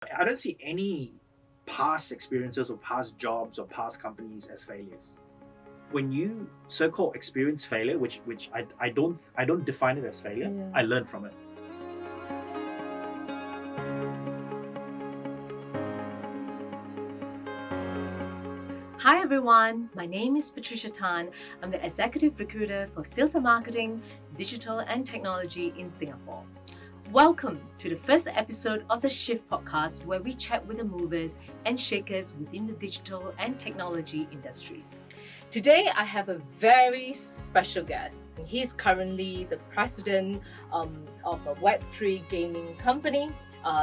I don't see any past experiences or past jobs or past companies as failures. When you so-called experience failure, which I don't define it as failure, Yeah. I learn from it. Hi everyone, my name is Patricia Tan. I'm the Executive Recruiter for Sales and Marketing, Digital and Technology in Singapore. Welcome to the first episode of the Shift podcast, where we chat with the movers and shakers within the digital and technology industries. Today, I have a very special guest. He's currently the president of a Web3 gaming company,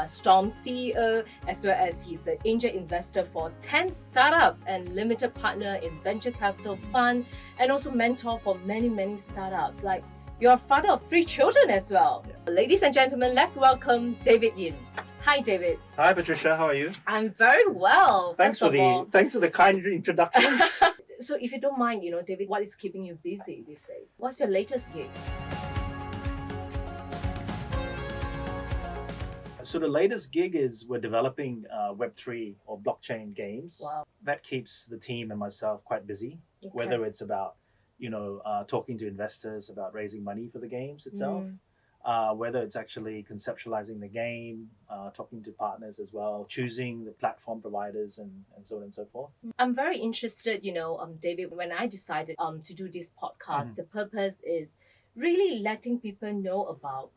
Storm CEO, as well as he's the angel investor for 10 startups and limited partner in venture capital fund, and also mentor for many startups. Like, you're a father of 3 children as well. Yeah. Ladies and gentlemen, let's welcome David Yin. Hi, David. Hi, Patricia. How are you? I'm very well. Thanks for the kind introduction. So if you don't mind, David, what is keeping you busy these days? What's your latest gig? So the latest gig is we're developing Web3 or blockchain games. Wow. That keeps the team and myself quite busy. Okay. Whether it's about talking to investors about raising money for the games itself, whether it's actually conceptualizing the game, talking to partners as well, choosing the platform providers and so on and so forth. I'm very interested, David, when I decided to do this podcast, the purpose is really letting people know about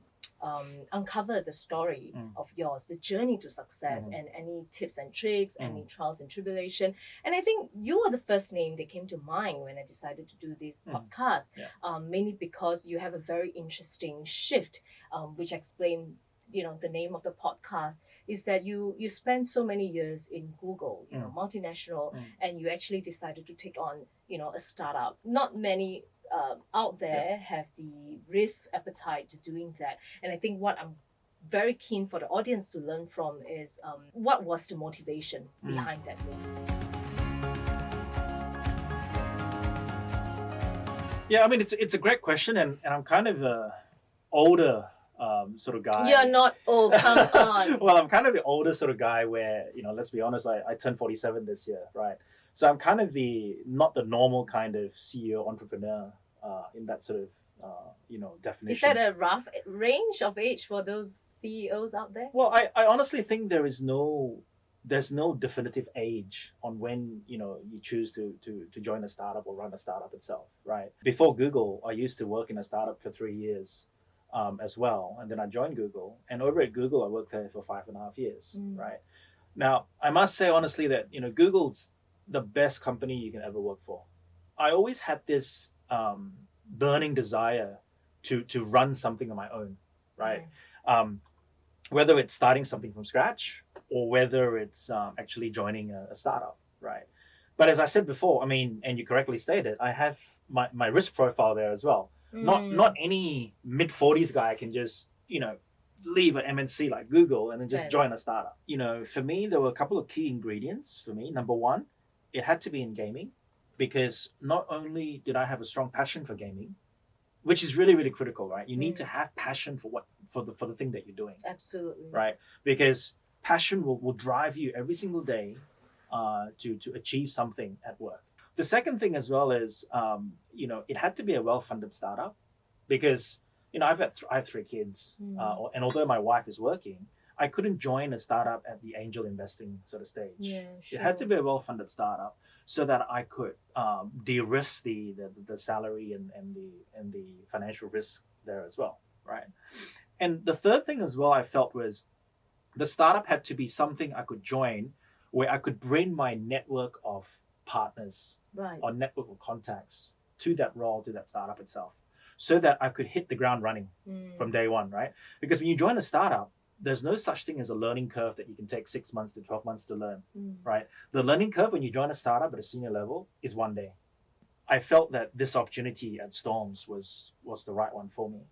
uncover the story of yours, the journey to success, and any tips and tricks, any trials and tribulation. And I think you are the first name that came to mind when I decided to do this podcast, mainly because you have a very interesting shift, which explain the name of the podcast is that you spent so many years in Google, multinational, and you actually decided to take on a startup. Not many out there have the risk appetite to doing that. And I think what I'm very keen for the audience to learn from is what was the motivation behind that move? Yeah, I mean, it's a great question, and I'm kind of a older sort of guy. You're not old, come on. Well, I'm kind of the older sort of guy where, let's be honest, I turned 47 this year, right? So I'm kind of not the normal kind of CEO entrepreneur in that sort of, definition. Is that a rough range of age for those CEOs out there? Well, I honestly think there's no definitive age on when, you choose to join a startup or run a startup itself, right? Before Google, I used to work in a startup for 3 years as well. And then I joined Google. And over at Google, I worked there for 5.5 years, right? Now, I must say honestly that, Google's the best company you can ever work for. I always had this burning desire to run something on my own, right? Nice. Whether it's starting something from scratch or whether it's actually joining a startup, right? But as I said before, I mean, and you correctly stated, I have my risk profile there as well. Not any mid-40s guy can just, leave an MNC like Google and then just join a startup. For me, there were a couple of key ingredients for me. Number one, it had to be in gaming, because not only did I have a strong passion for gaming, which is really, really critical, right? You need to have passion for the thing that you're doing. Absolutely. Right? Because passion will drive you every single day to achieve something at work. The second thing as well is, it had to be a well-funded startup, because, I have 3 kids, and although my wife is working, I couldn't join a startup at the angel investing sort of stage. Yeah, sure. It had to be a well-funded startup so that I could de-risk the salary and the financial risk there as well, right? And the third thing as well I felt was the startup had to be something I could join where I could bring my network of partners or network of contacts to that role, to that startup itself, so that I could hit the ground running from day one, right? Because when you join a startup, there's no such thing as a learning curve that you can take 6 months to 12 months to learn, right? The learning curve when you join a startup at a senior level is 1 day. I felt that this opportunity at Storms was the right one for me.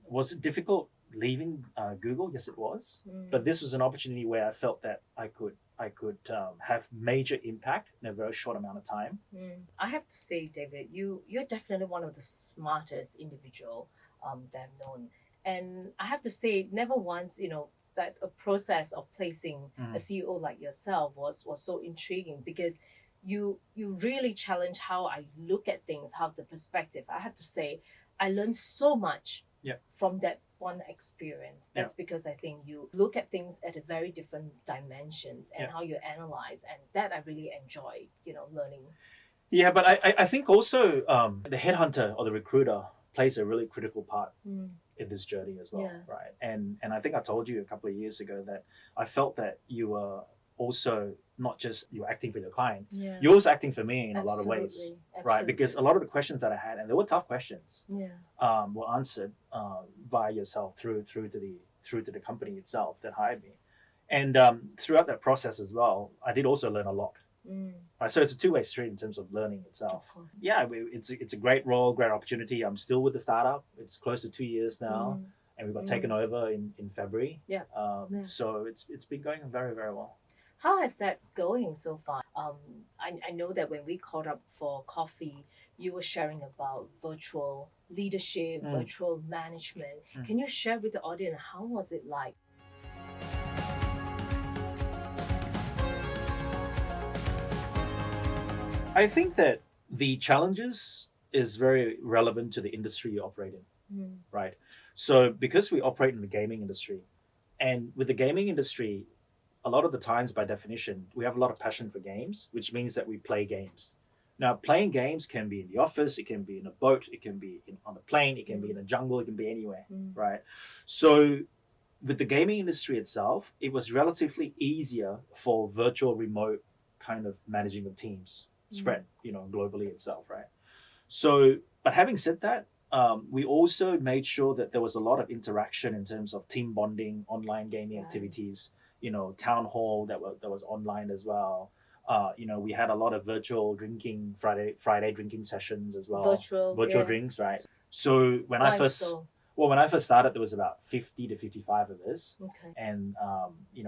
Was it difficult leaving Google? Yes, it was. But this was an opportunity where I felt that I could have major impact in a very short amount of time. I have to say, David, you're definitely one of the smartest individual that I've known. And I have to say, never once, that a process of placing a CEO like yourself was so intriguing, because you really challenge how I look at things, how the perspective. I have to say, I learned so much from that one experience. That's because I think you look at things at a very different dimensions, and how you analyze, and that I really enjoy, learning. Yeah, but I think also the headhunter or the recruiter plays a really critical part in this journey as well, right? And I think I told you a couple of years ago that I felt that you were also not just you were acting for your client, you're also acting for me in a lot of ways, right? Because a lot of the questions that I had, and they were tough questions, were answered by yourself through to the company itself that hired me, and throughout that process as well, I did also learn a lot. Right, so it's a two-way street in terms of learning itself. Yeah, it's a great role, great opportunity. I'm still with the startup. It's close to 2 years now, and we got taken over in February. So it's been going very, very well. How has that going so far? I know that when we caught up for coffee, you were sharing about virtual leadership, virtual management. Can you share with the audience, how was it like? I think that the challenges is very relevant to the industry you operate in, right? So because we operate in the gaming industry, and with the gaming industry, a lot of the times, by definition, we have a lot of passion for games, which means that we play games. Now, playing games can be in the office, it can be in a boat, it can be on a plane, it can be in a jungle, it can be anywhere, right? So with the gaming industry itself, it was relatively easier for virtual remote kind of managing of teams spread, globally itself, right? So, but having said that, we also made sure that there was a lot of interaction in terms of team bonding, online gaming activities, town hall that was online as well. We had a lot of virtual drinking, Friday drinking sessions as well. Virtual drinks, right? So when I first started, there was about 50 to 55 of us. And,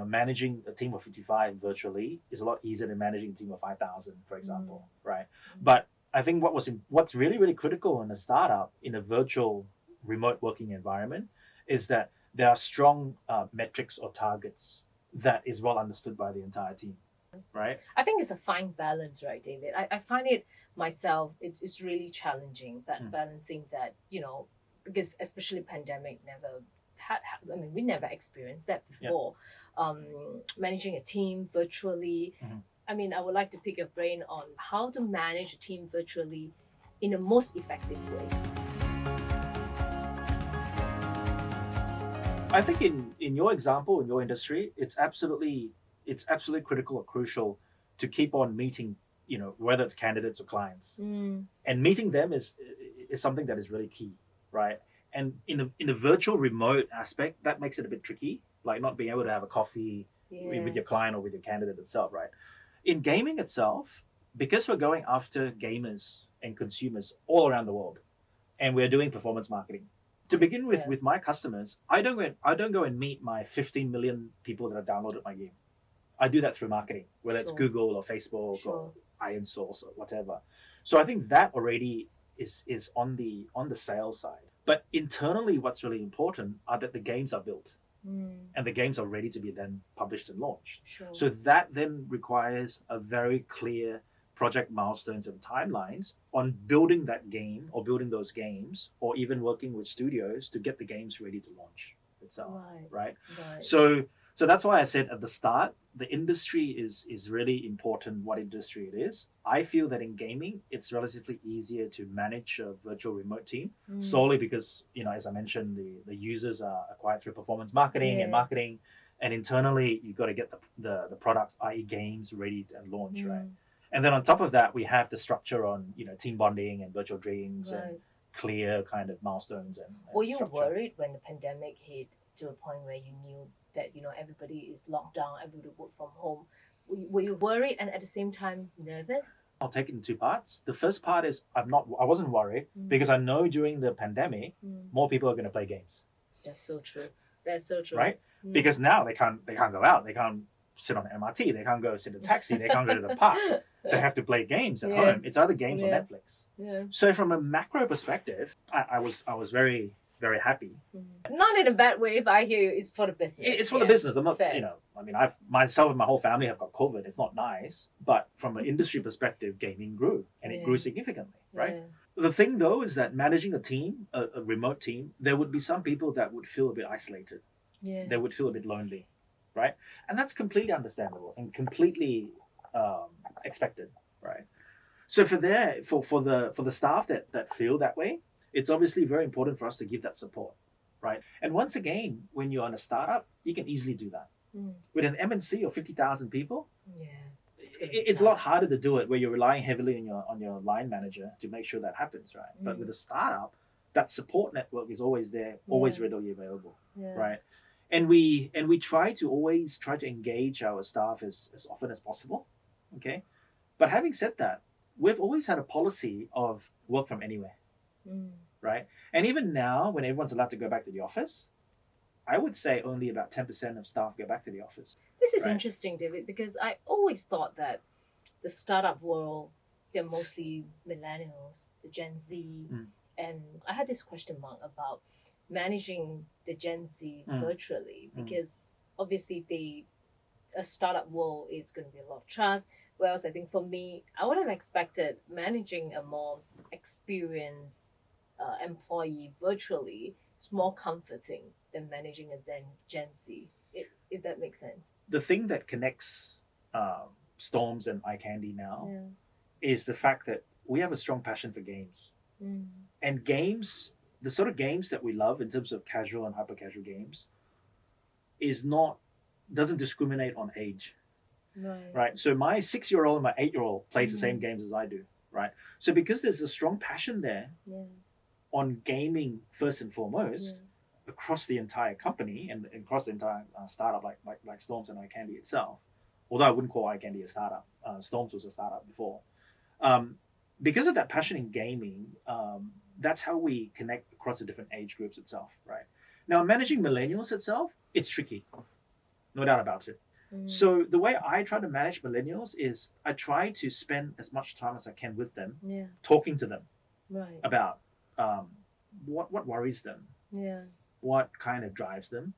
managing a team of 55 virtually is a lot easier than managing a team of 5,000, for example, right? But I think what's really, really critical in a startup, in a virtual remote working environment, is that there are strong metrics or targets that is well understood by the entire team, right? I think it's a fine balance, right, David? I find it myself, it's really challenging, that balancing that, because especially pandemic we never experienced that before. Managing a team virtually. I would like to pick your brain on how to manage a team virtually in the most effective way. I think in your example, in your industry, it's absolutely critical or crucial to keep on meeting, whether it's candidates or clients, and meeting them is something that is really key, right? And in the virtual remote aspect, that makes it a bit tricky, like not being able to have a coffee with your client or with your candidate itself, right? In gaming itself, because we're going after gamers and consumers all around the world, and we're doing performance marketing. To begin with my customers, I don't go and meet my 15 million people that have downloaded my game. I do that through marketing, whether it's Google or Facebook or Iron Source or whatever. So I think that already is on the sales side. But internally, what's really important are that the games are built and the games are ready to be then published and launched. So that then requires a very clear project milestones and timelines on building that game or building those games, or even working with studios to get the games ready to launch itself, right? So that's why I said at the start, the industry is really important, what industry it is. I feel that in gaming, it's relatively easier to manage a virtual remote team, solely because, as I mentioned, the users are acquired through performance marketing and marketing, and internally, you've got to get the products, i.e. games, ready and launch, right? And then on top of that, we have the structure on, team bonding and virtual dreams and clear kind of milestones. And were you worried when the pandemic hit to a point where you knew that, everybody is locked down, everybody work from home? Were you worried and at the same time nervous? I'll take it in two parts. The first part is I wasn't worried because I know during the pandemic, more people are going to play games. That's so true. Right? Because now they can't go out. They can't sit on the MRT. They can't go sit in a taxi. They can't go to the park. They have to play games at home. It's either games or Netflix. So from a macro perspective, I was very, very happy. Not in a bad way, but I hear you, it's for the business. It's for the business. I'm not, Fair. you know, I mean, I've myself and my whole family have got COVID. It's not nice, but from an industry perspective, gaming grew, and it grew significantly, right? The thing though is that managing a team, a remote team, there would be some people that would feel a bit isolated. They would feel a bit lonely, right? And that's completely understandable and completely expected, right? So for the staff that feel that way, it's obviously very important for us to give that support, right? And once again, when you're on a startup, you can easily do that. With an MNC of 50,000 people, it's a lot harder to do it where you're relying heavily on your line manager to make sure that happens, right? But with a startup, that support network is always there, always readily available, right? And we try to engage our staff as often as possible, okay? But having said that, we've always had a policy of work from anywhere, right? And even now, when everyone's allowed to go back to the office, I would say only about 10% of staff go back to the office. This is interesting, David, because I always thought that the startup world, they're mostly millennials, the Gen Z, and I had this question mark about managing the Gen Z virtually, because obviously a startup world is going to be a lot of trust. Whereas I think for me, I would have expected managing a more experienced employee virtually is more comforting than managing a Gen Z, if that makes sense. The thing that connects Storms and iCandy now is the fact that we have a strong passion for games. And games, the sort of games that we love in terms of casual and hyper casual games, doesn't discriminate on age. Right. So my 6-year-old and my 8-year-old plays the same games as I do. Right. So because there's a strong passion there on gaming first and foremost across the entire company and across the entire startup, like Storms and iCandy itself. Although I wouldn't call iCandy a startup, Storms was a startup before. Because of that passion in gaming, that's how we connect across the different age groups itself, right? Now, managing millennials itself, it's tricky, no doubt about it. So the way I try to manage millennials is I try to spend as much time as I can with them, talking to them about what worries them, what kind of drives them,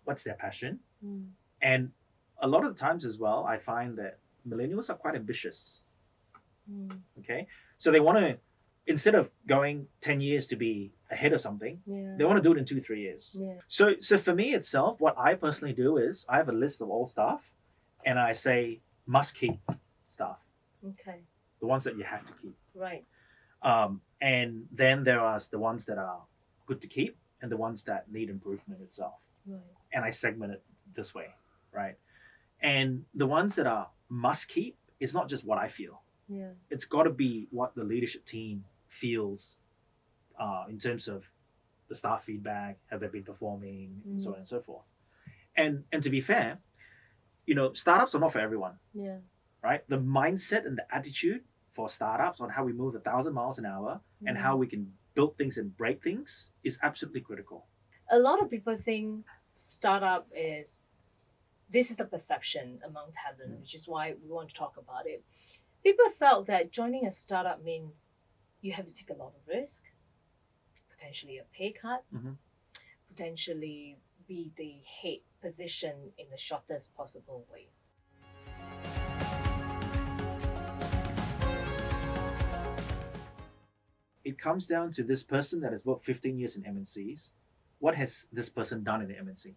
what's their passion. And a lot of the times as well, I find that millennials are quite ambitious. Okay, so they want to, instead of going 10 years to be ahead of something, they want to do it in 2-3 years. So for me itself, what I personally do is I have a list of all staff, and I say must keep staff. Okay. The ones that you have to keep. Right. And then there are the ones that are good to keep and the ones that need improvement itself. Right. And I segment it this way, right? And the ones that are must keep is not just what I feel. It's got to be what the leadership team feels in terms of the staff feedback, have they been performing, and so on and so forth. And to be fair, startups are not for everyone. Right? The mindset and the attitude for startups on how we move 1,000 miles an hour and how we can build things and break things is absolutely critical. A lot of people think startup this is the perception among talent, which is why we want to talk about it. People felt that joining a startup means you have to take a lot of risk, potentially a pay cut, potentially be the head position in the shortest possible way. It comes down to this person that has worked 15 years in MNCs. What has this person done in the MNC?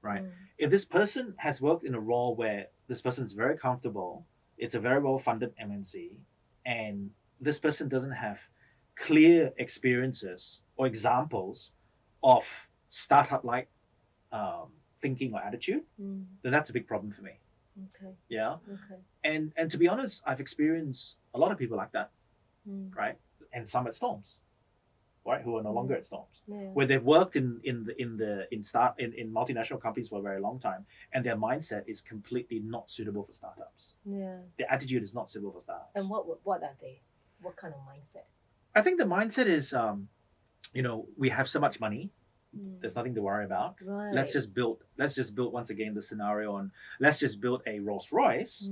Right? If this person has worked in a role where this person is very comfortable, it's a very well-funded MNC, and this person doesn't have clear experiences or examples of startup-like thinking or attitude, then that's a big problem for me. Okay. Yeah. Okay. And to be honest, I've experienced a lot of people like that, right? And some at Storms, right, who are no longer at Storms, where they've worked in multinational companies for a very long time, and their mindset is completely not suitable for startups. Their attitude is not suitable for startups. And what are they? What kind of mindset? I think the mindset is, we have so much money, there's nothing to worry about. Right. Let's just build once again the scenario on. Let's just build a Rolls Royce,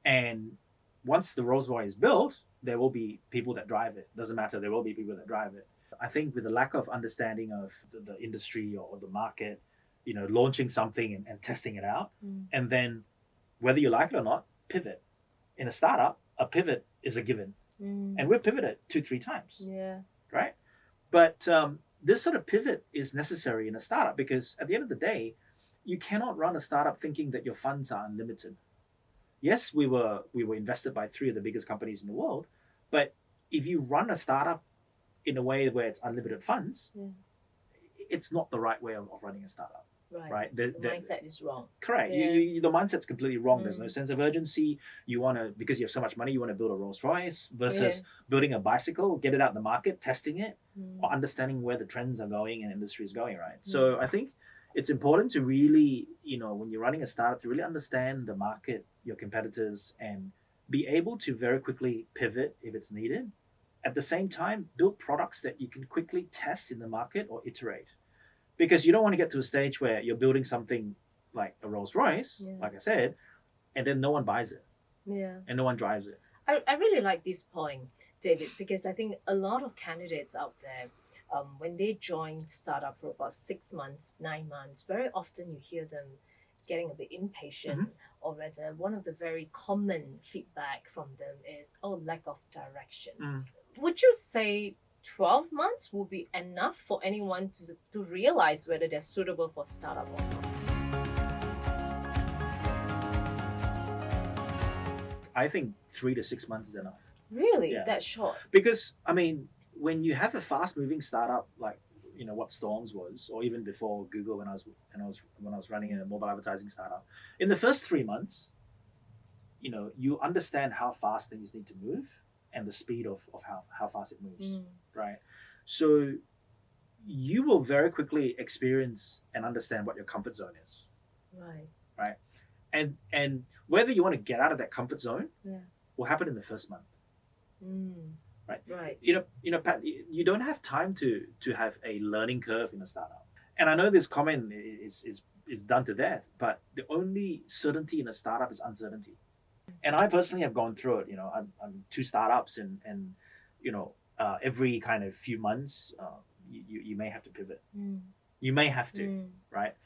and once the Rolls Royce is built, there will be people that drive it. Doesn't matter. There will be people that drive it. I think with the lack of understanding of the industry or the market, launching something and testing it out, and then whether you like it or not, pivot. In a startup, a pivot is a given. And we've pivoted 2-3 times. Yeah. Right? But this sort of pivot is necessary in a startup because at the end of the day, you cannot run a startup thinking that your funds are unlimited. Yes, we were invested by 3 of the biggest companies in the world, but if you run a startup in a way where it's unlimited funds, it's not the right way of running a startup. Right. The mindset is wrong. Correct. Yeah. The mindset's completely wrong. There's no sense of urgency. You want to, because you have so much money, you want to build a Rolls Royce versus building a bicycle, get it out in the market, testing it, or understanding where the trends are going and industry is going, right? So I think it's important to really, when you're running a startup, to really understand the market, your competitors, and be able to very quickly pivot if it's needed. At the same time, build products that you can quickly test in the market or iterate. Because you don't want to get to a stage where you're building something like a Rolls Royce, like I said, and then no one buys it. Yeah. And no one drives it. I really like this point, David, because I think a lot of candidates out there, when they join startup for about 6 months, 9 months, very often you hear them getting a bit impatient, or rather one of the very common feedback from them is, lack of direction. Would you say 12 months will be enough for anyone to realize whether they're suitable for startup or not? I think 3 to 6 months is enough. Really? Yeah. That short? Because, when you have a fast-moving startup like, what Storms was, or even before Google when I was running a mobile advertising startup, in the first 3 months, you understand how fast things need to move and the speed of how fast it moves, right? So you will very quickly experience and understand what your comfort zone is. Right? And whether you want to get out of that comfort zone will happen in the first month. Right. Pat, you don't have time to have a learning curve in a startup. And I know this comment is done to death, but the only certainty in a startup is uncertainty. And I personally have gone through it. I'm 2 startups, and every kind of few months, you may have to pivot. You may have to, right?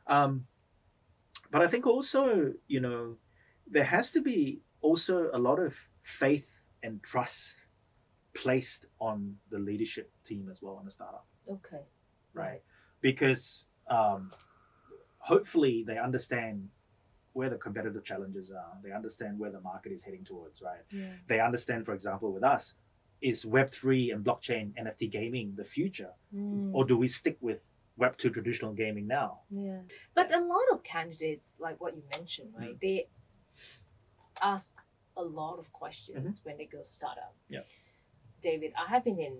But I think also, there has to be also a lot of faith and trust placed on the leadership team as well in a startup. Okay. Right? Because hopefully they understand where the competitive challenges are. They understand where the market is heading towards, right? Yeah. They understand, for example, with us, is Web3 and blockchain NFT gaming the future? Or do we stick with Web2 traditional gaming now? Yeah. But a lot of candidates, like what you mentioned, right, they ask a lot of questions when they go startup. Yeah. David, I have been in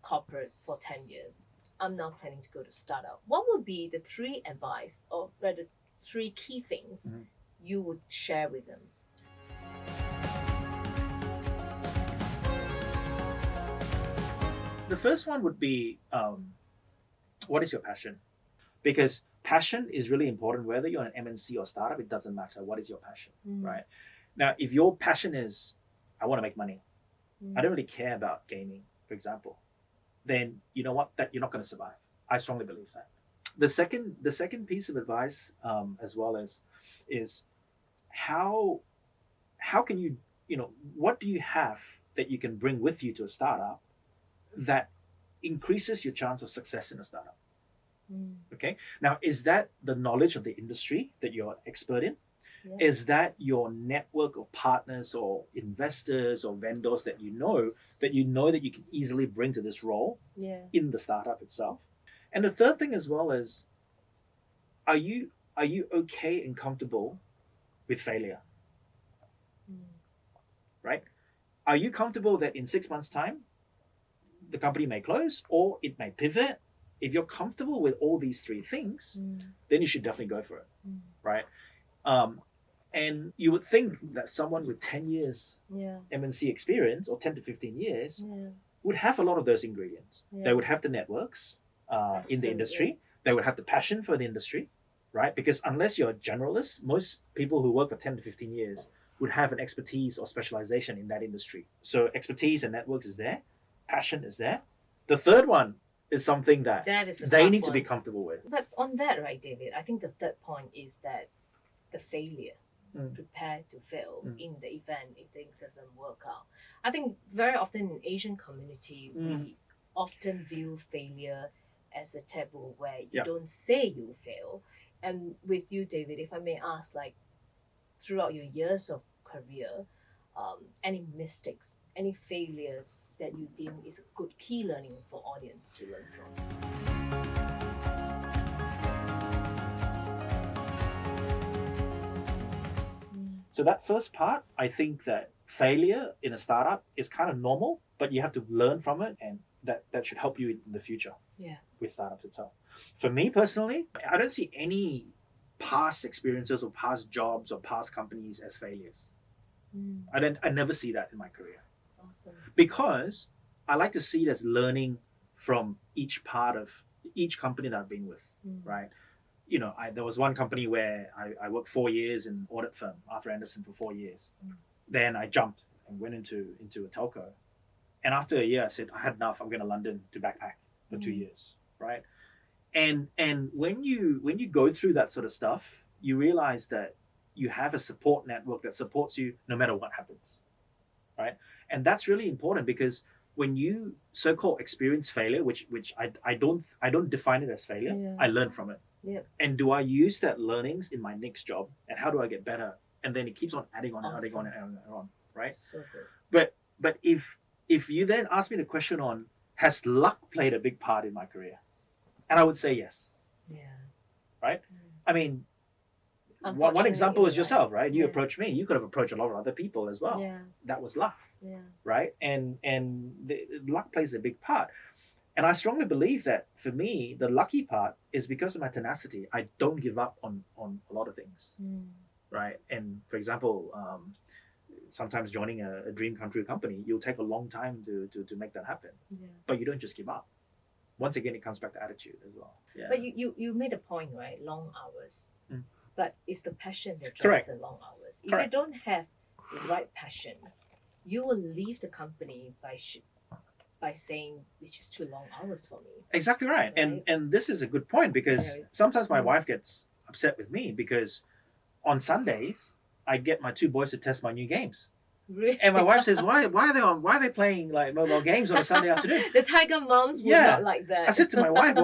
corporate for 10 years. I'm now planning to go to startup. What would be the 3 advice, or rather 3 key things you would share with them? The first one would be, what is your passion? Because passion is really important. Whether you're an MNC or startup, it doesn't matter. What is your passion, right? Now, if your passion is, I want to make money, I don't really care about gaming, for example, then you know what? That you're not going to survive. I strongly believe that. The second piece of advice, as well as, is how can you, what do you have that you can bring with you to a startup that increases your chance of success in a startup? Okay. Now, is that the knowledge of the industry that you're expert in? Yeah. Is that your network of partners or investors or vendors that you know that you can easily bring to this role in the startup itself? And the third thing as well is, are you okay and comfortable with failure? Right? Are you comfortable that in 6 months' time, the company may close or it may pivot? If you're comfortable with all these 3 things, then you should definitely go for it, right? And you would think that someone with 10 years MNC experience, or 10 to 15 years, would have a lot of those ingredients. They would have the networks in the industry. They would have the passion for the industry, right? Because unless you're a generalist, most people who work for 10 to 15 years would have an expertise or specialization in that industry. So expertise and networks is there. Passion is there. The third one is something that That is a they tough need to be one. comfortable with. But on that, right, David, I think the third point is that the failure. Prepare to fail in the event if things doesn't work out. I think very often in Asian community, we often view failure as a taboo where you don't say you fail. And with you, David, if I may ask, like throughout your years of career, any mistakes, any failure that you deem is a good key learning for audience to learn from? So that first part, I think that failure in a startup is kind of normal, but you have to learn from it, and that should help you in the future with startups itself. For me personally, I don't see any past experiences or past jobs or past companies as failures. I never see that in my career. Awesome. Because I like to see it as learning from each part of each company that I've been with, right? There was one company where I worked 4 years in audit firm, Arthur Andersen, for 4 years. Then I jumped and went into a telco. And after a year, I said, I had enough. I'm going to London to backpack for 2 years, right? And when you go through that sort of stuff, you realize that you have a support network that supports you no matter what happens, right? And that's really important, because when you so-called experience failure, which I don't define it as failure, I learn from it. And do I use that learnings in my next job, and how do I get better? And then it keeps on adding on and adding on and adding on, right? So good. But if you then ask me the question on, has luck played a big part in my career? And I would say yes. Right? I mean, one example is yourself, right? You approached me. You could have approached a lot of other people as well. That was luck, right? And luck plays a big part. And I strongly believe that for me, the lucky part is because of my tenacity. I don't give up on a lot of things, right? And for example, sometimes joining a dream come true company, you'll take a long time to make that happen. But you don't just give up. Once again, it comes back to attitude as well. But you made a point, right? Long hours. But it's the passion that drives the long hours. If you don't have the right passion, you will leave the company by saying it's just too long hours for me. Exactly right. And this is a good point, because sometimes my wife gets upset with me because on Sundays I get my 2 boys to test my new games. Really? And my wife says, why are they playing like mobile games on a Sunday afternoon? The tiger moms would not like that. I said to my wife,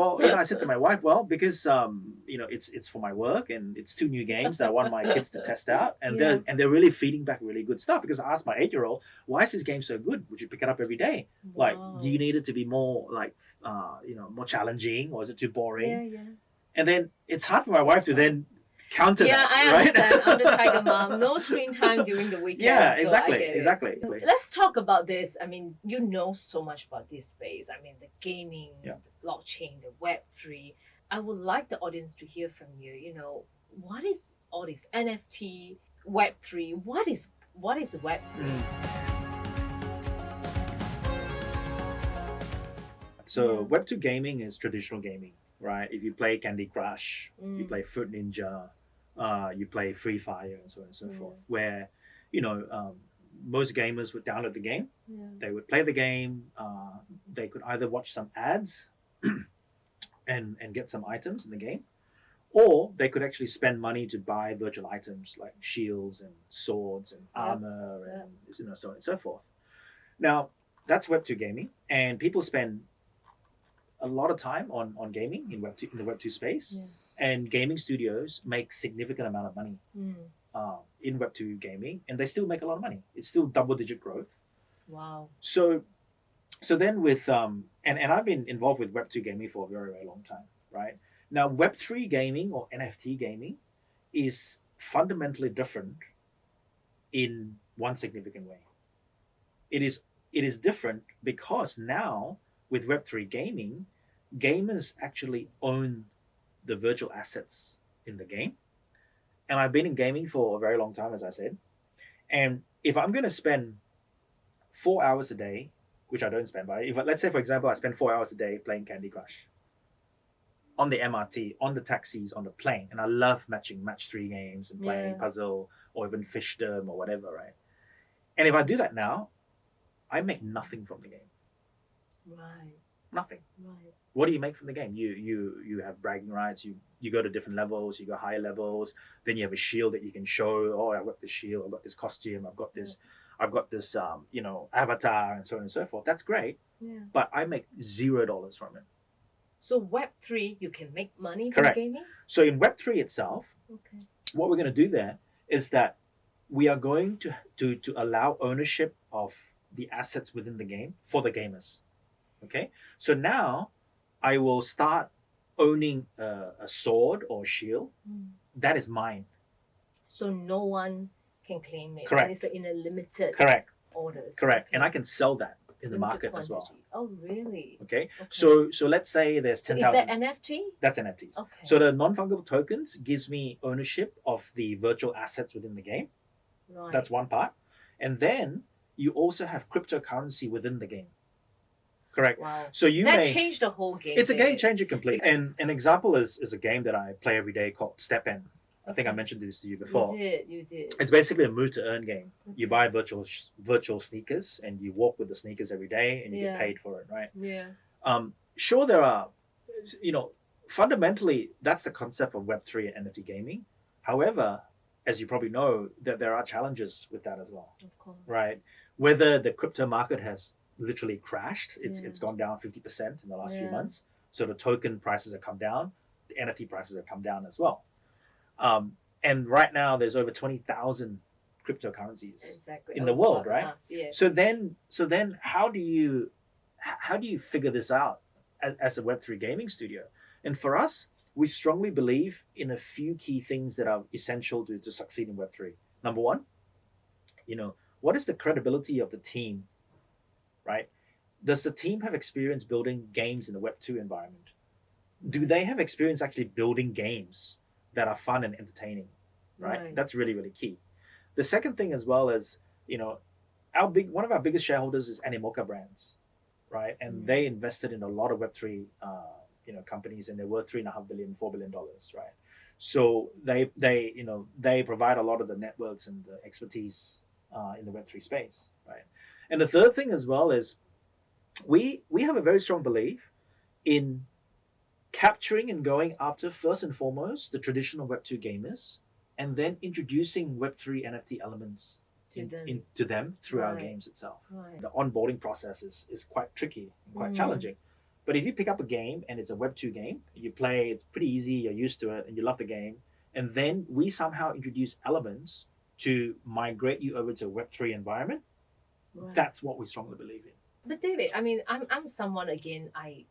because it's for my work, and it's 2 new games that I want my kids to test out, and they're really feeding back really good stuff. Because I asked my 8-year-old, why is this game so good? Would you pick it up every day? Wow. Like, do you need it to be more like more challenging, or is it too boring? Yeah. And then it's hard for my wife to then counter that, I understand. I'm the tiger mom. No screen time during the weekend. Yeah, exactly. Let's talk about this. I mean, you know so much about this space. I mean, the gaming, the blockchain, the Web3. I would like the audience to hear from you. What is all this NFT, Web3? What is Web3? So Web2 gaming is traditional gaming, right? If you play Candy Crush, you play Fruit Ninja, you play Free Fire, and so on and so forth, where most gamers would download the game, they would play the game, they could either watch some ads and get some items in the game, or they could actually spend money to buy virtual items like shields and swords and armor and so on and so forth. Now, that's Web2 gaming, and people spend a lot of time on gaming in the Web2 space, and gaming studios make significant amount of money in Web2 gaming, and they still make a lot of money. It's still double-digit growth. Wow. So then with and I've been involved with Web2 gaming for a very, very long time, right? Now, Web3 gaming or NFT gaming is fundamentally different in one significant way. It is different because now with Web3 gaming, gamers actually own the virtual assets in the game. And I've been in gaming for a very long time, as I said. And if I'm going to spend 4 hours a day, which I don't spend, but let's say, for example, I spend 4 hours a day playing Candy Crush on the MRT, on the taxis, on the plane, and I love match 3 games and playing puzzle or even fishdom or whatever, right? And if I do that now, I make nothing from the game. Right. Nothing. Right. What do you make from the game? You have bragging rights. You go to different levels. You go higher levels. Then you have a shield that you can show. Oh, I've got this shield. I've got this costume. I've got this. I've got this. Avatar and so on and so forth. That's great. Yeah. But I make $0 from it. So Web3, you can make money Correct. from gaming? So in Web3 itself, Okay. what we're going to do there is that we are going to allow ownership of the assets within the game for the gamers. Okay. So now I will start owning a sword or a shield. That is mine. So no one can claim it. Correct. And it's in a limited Correct. orders. Correct. Okay. And I can sell that in the Into market as well. quantity. Oh, really? Okay. Okay. So let's say there's So 10,000. is that NFT? That's NFTs. Okay. So the non-fungible tokens gives me ownership of the virtual assets within the game. Right. That's one part. And then you also have cryptocurrency within the game. Correct. Wow. So you That may changed the whole game. it's a game David. changer completely. And an example is a game that I play every day called Step In. I think I Okay. mentioned this to you before. You did. It's basically a move to earn game. You buy virtual sneakers and you walk with the sneakers every day and you Yeah. get paid for it, right? Yeah. Sure, there are, fundamentally, that's the concept of Web3 and NFT gaming. However, as you probably know, that there are challenges with that as well, Of course. right? Whether the crypto market has literally crashed, Yeah. it's gone down 50% in the last few Yeah. months. So the token prices have come down, the NFT prices have come down as well. And right now, there's over 20,000 cryptocurrencies Exactly. in I the was world, about to right? ask, yeah. So then, how do you figure this out as a Web3 gaming studio? And for us, we strongly believe in a few key things that are essential to succeed in Web3. Number one, what is the credibility of the team, right? Does the team have experience building games in the Web2 environment? Do they have experience actually building games that are fun and entertaining, right? That's really, really key. The second thing as well is, one of our biggest shareholders is Animoca Brands, right? And they invested in a lot of Web3, companies, and they're worth $3.5 billion, $4 billion, right? So they provide a lot of the networks and the expertise in the Web3 space, right? And the third thing as well is we have a very strong belief in capturing and going after, first and foremost, the traditional Web2 gamers, and then introducing Web3 NFT elements into them through our games itself. Right. The onboarding process is quite tricky and quite challenging. But if you pick up a game and it's a Web2 game, you play, it's pretty easy, you're used to it, and you love the game, and then we somehow introduce elements to migrate you over to a Web3 environment, that's what we strongly believe in. But David, I mean, I'm someone, again, I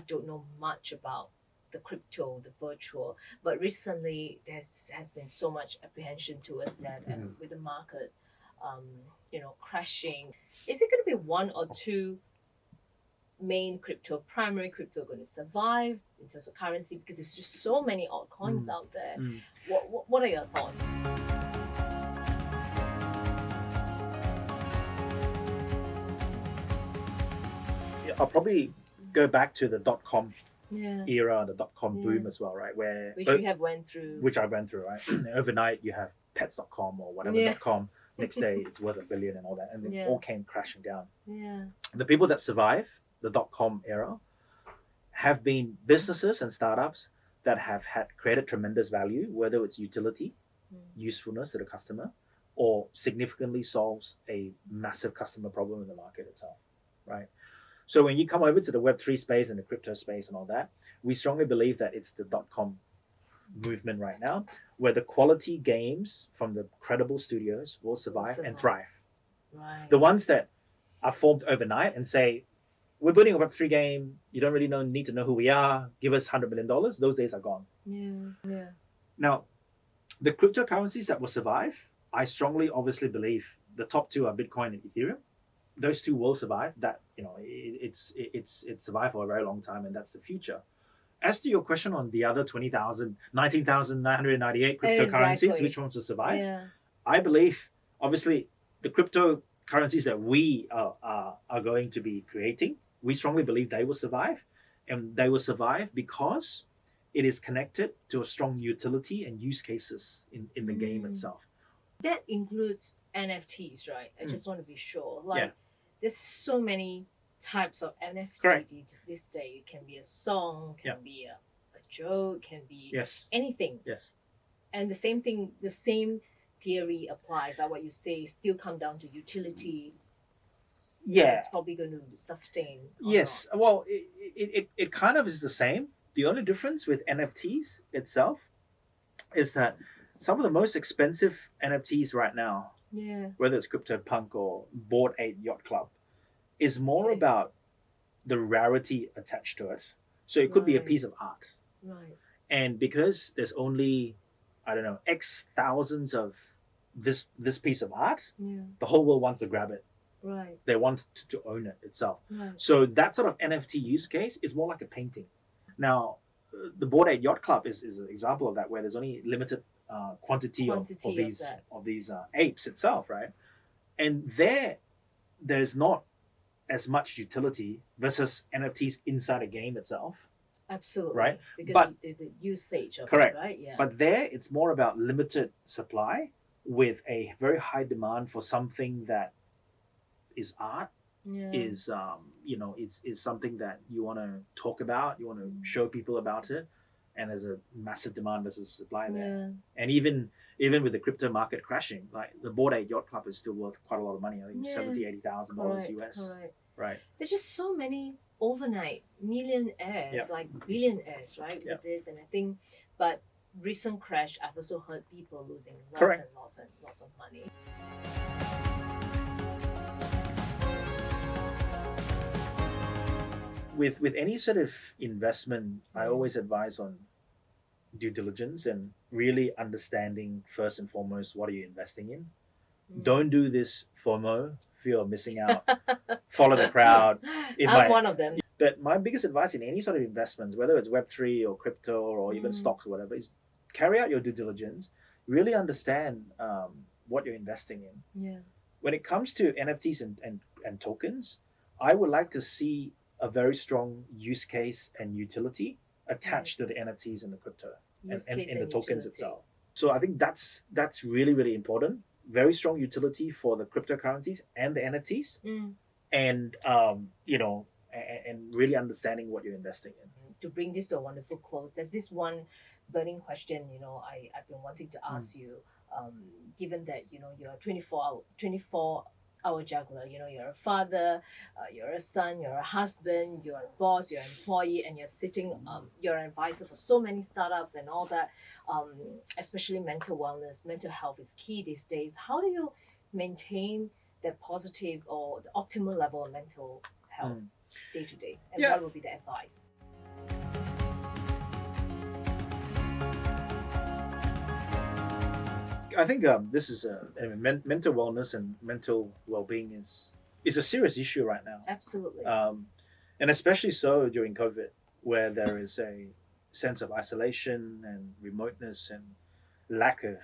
don't know much about the crypto, the virtual, but recently there has been so much apprehension towards that, and with the market, crashing. Is it going to be one or two main primary crypto going to survive in terms of currency? Because there's just so many altcoins out there. What are your thoughts? I'll probably go back to the .com Yeah. era, the .com boom as well, right? Which you have went through. Which I went through, right? And overnight, you have pets.com or whatever .com. Next day, it's worth $1 billion and all that. And it all came crashing down. Yeah. The people that survive the .com era have been businesses and startups that have created tremendous value, whether it's utility, usefulness to the customer, or significantly solves a massive customer problem in the market itself, right? So when you come over to the Web3 space and the crypto space and all that, we strongly believe that it's the .com movement right now, where the quality games from the credible studios will survive and thrive. Right. The ones that are formed overnight and say, we're building a Web3 game, you don't really need to know who we are, give us $100 million, those days are gone. Yeah. Now, the cryptocurrencies that will survive, I strongly obviously believe the top two are Bitcoin and Ethereum. Those two will survive. That it's survived for a very long time, and that's the future. As to your question on the other 19,998 cryptocurrencies, which ones will survive? Yeah. I believe, obviously, the cryptocurrencies that we are going to be creating, we strongly believe they will survive, and they will survive because it is connected to a strong utility and use cases in the game itself. That includes NFTs, right? I just want to be sure. There's so many types of NFT Correct. these days. It can be a song, can be a joke, can be Yes. anything. Yes. And the same thing, the same theory applies. Like what you say, still come down to utility. Yeah. It's probably going to sustain. Yes. Well, it kind of is the same. The only difference with NFTs itself is that some of the most expensive NFTs right now, whether it's CryptoPunk or Bored Ape Yacht Club, is more about the rarity attached to it. So it could be a piece of art. Right. And because there's only, I don't know, X thousands of this piece of art, the whole world wants to grab it. Right. They want to own it itself. Right. So that sort of NFT use case is more like a painting. Now, the Bored Ape Yacht Club is an example of that, where there's only limited quantity of these apes itself, right? And there's not as much utility versus NFTs inside a game itself. Absolutely. Right? Because the usage of correct. It, right? Yeah. But there, it's more about limited supply with a very high demand for something that is art, is is something that you want to talk about, you want to show people about it, and there's a massive demand versus supply there. And even with the crypto market crashing, like the Bored Ape Yacht Club is still worth quite a lot of money. I think $70,000-$80,000 US. Correct. Right. There's just so many overnight millionaires, like billionaires, right, with this. And I think, but recent crash, I've also heard people losing lots and lots of money. With any sort of investment, I always advise on due diligence and really understanding first and foremost what are you investing in. Don't do this FOMO, fear of missing out, follow the crowd. I'm one of them. But my biggest advice in any sort of investments, whether it's Web3 or crypto or even stocks or whatever, is carry out your due diligence, really understand what you're investing in. Yeah. When it comes to NFTs and tokens, I would like to see a very strong use case and utility attached to the NFTs and the crypto and the tokens itself. So I think that's really, really important. Very strong utility for the cryptocurrencies and the NFTs, and and really understanding what you're investing in. To bring this to a wonderful close, there's this one burning question, I've been wanting to ask you, given that, you're a 24-hour juggler, you're a father, you're a son, you're a husband, you're a boss, you're an employee, and you're sitting, you're an advisor for so many startups and all that, especially mental wellness, mental health is key these days. How do you maintain that positive or the optimal level of mental health day to day? And what would be the advice? I think this is mental wellness and mental well-being is a serious issue right now. Absolutely. And especially so during COVID, where there is a sense of isolation and remoteness and lack of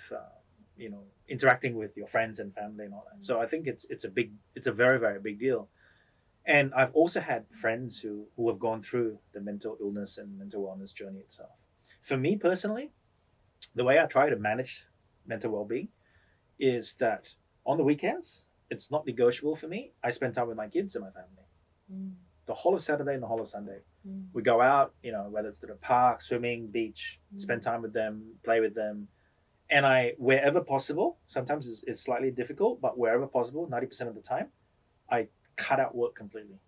interacting with your friends and family and all that. So I think it's a very, very big deal. And I've also had friends who have gone through the mental illness and mental wellness journey itself. For me personally, the way I try to manage mental well-being is that on the weekends, it's not negotiable for me. I spend time with my kids and my family. The whole of Saturday and the whole of Sunday. We go out, whether it's to the park, swimming, beach, spend time with them, play with them. And wherever possible, sometimes it's slightly difficult, but wherever possible, 90% of the time, I cut out work completely.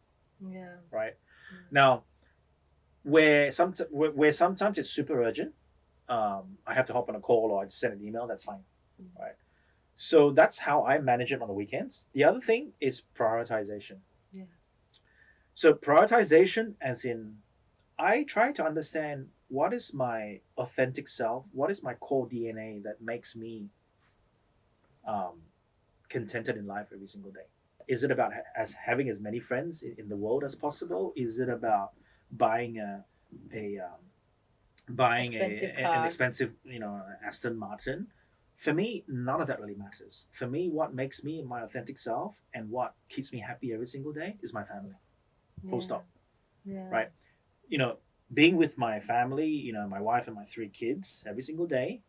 Yeah. Right? Now, where sometimes it's super urgent, I have to hop on a call or I just send an email, that's fine. Right? So that's how I manage it on the weekends. The other thing is prioritization. Yeah. So prioritization as in, I try to understand what is my authentic self, what is my core DNA that makes me contented in life every single day. Is it about having as many friends in the world as possible? Is it about buying an expensive Aston Martin? For me, none of that really matters. For me, what makes me my authentic self and what keeps me happy every single day is my family. Full stop. Yeah. Right? Being with my family, my wife and my 3 kids every single day,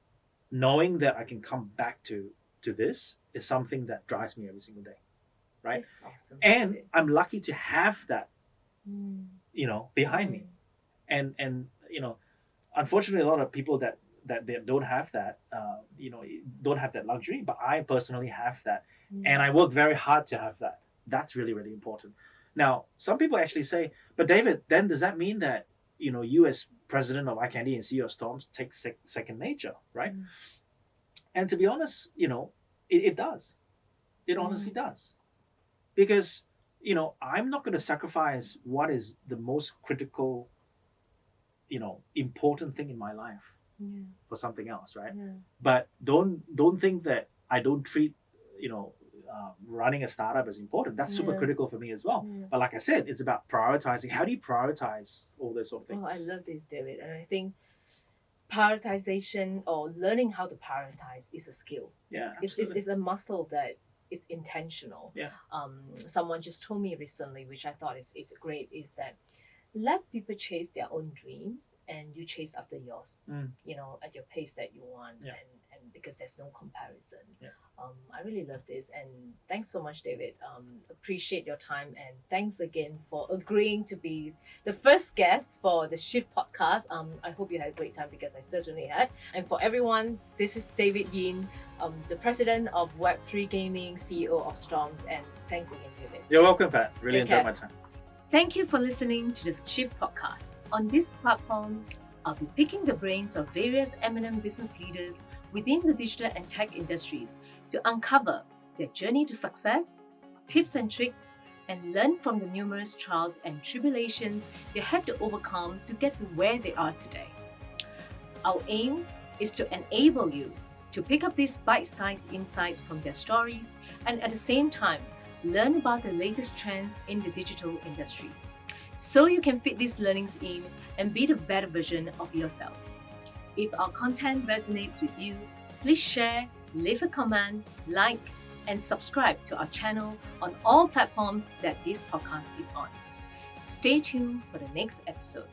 knowing that I can come back to this is something that drives me every single day. right? That's awesome. And David. I'm lucky to have that, Mm. behind me. And unfortunately, a lot of people that they don't have that, don't have that luxury. But I personally have that, and I work very hard to have that. That's really, really important. Now, some people actually say, "But David, then does that mean that you as president of iCandy and CEO of Storms take second nature, right?" And to be honest, it does. It honestly does, because I'm not going to sacrifice what is the most critical, important thing in my life for something else, right? But don't think that I don't treat running a startup as important. That's super critical for me as well. But like I said, it's about prioritizing. How do you prioritize all those sort of things? Oh, I love this, David. And I think prioritization or learning how to prioritize is a skill. Yeah, it's a muscle that is intentional. Yeah. Someone just told me recently, which I thought is great, is that let people chase their own dreams and you chase after yours, at your pace that you want. Yeah. And because there's no comparison. Yeah. I really love this, and thanks so much, David. Appreciate your time, and thanks again for agreeing to be the first guest for the Shift podcast. I hope you had a great time, because I certainly had. And for everyone, this is David Yin, the president of Web3 Gaming, CEO of Storms, and thanks again, David. You're welcome, Pat. Really enjoyed my time. Thank you for listening to the Shift podcast. On this platform, I'll be picking the brains of various eminent business leaders within the digital and tech industries to uncover their journey to success, tips and tricks, and learn from the numerous trials and tribulations they had to overcome to get to where they are today. Our aim is to enable you to pick up these bite-sized insights from their stories and at the same time learn about the latest trends in the digital industry, so you can fit these learnings in and be the better version of yourself. If our content resonates with you, please share, leave a comment, like, and subscribe to our channel on all platforms that this podcast is on. Stay tuned for the next episode.